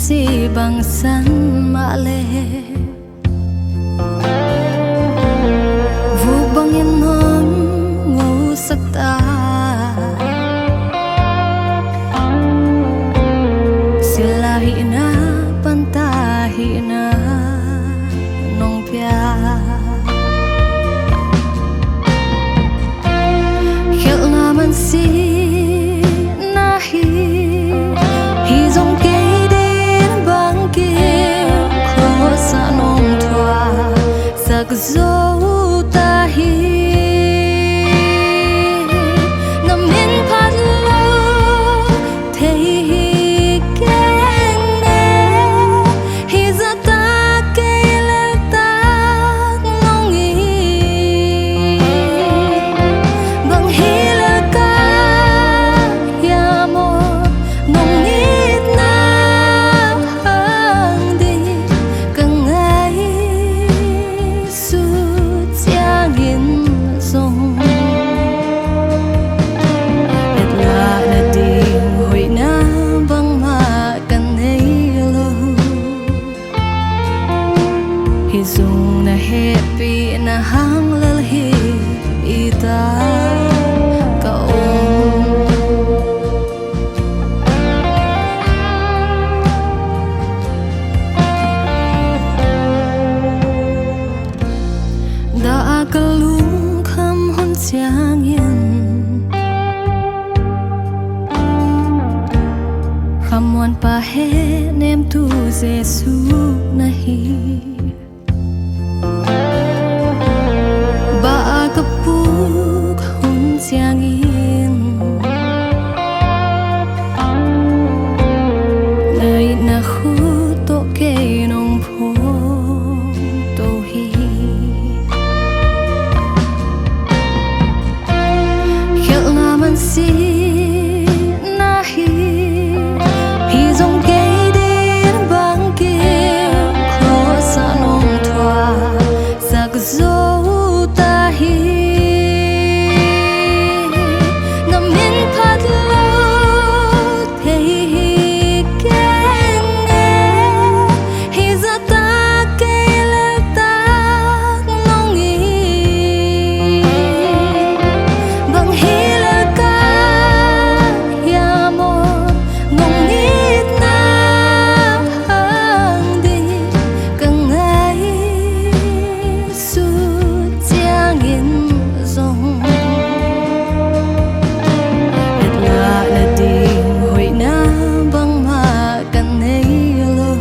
si bằng sân mạ lệ vu bang yên non ngô sắc ta sila hina panta hina nong pia khel na man si nahi hi dòng cây đến bang kia khó xa nong thoa sắc dấu ta hi nằm in phát lâu thấy hi kén nè hi ra ta cây leo ta ngong nghi bằng hi leo ca ya mo nong ít na hang đi càng ngày suốt cha nghìn dòng hi dung na happy na hang lal hi ita ka da ka lung kham hon chiang yin kham wan pa he nem tu jesu na hi ba kapuk hun siang in nơi na khu to ke nong pho to hi khel na man si na hi hi dòng cây đến bang kia khó xa nong thoa sắc dấu ta hi nằm in phát lâu thấy hi kén nè hi ra ta cây leo ta ngong nghi bằng hi leo ca ya mo ngong ít na hang đi càng ngày suốt cha nghìn dòng là đi hồi na băng mà cần ấy lâu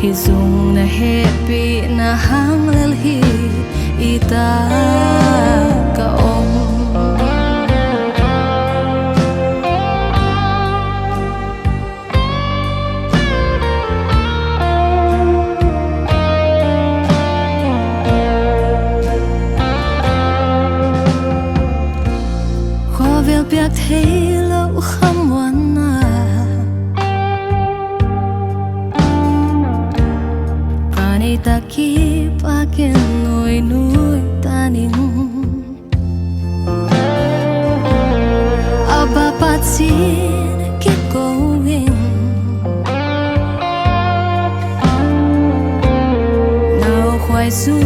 hi dung na happy na hang lal hi ita ka khó việc biết thấy lâu không muốn ta ki pakin nuôi nuôi ta nin aba patsin keep going now khoai su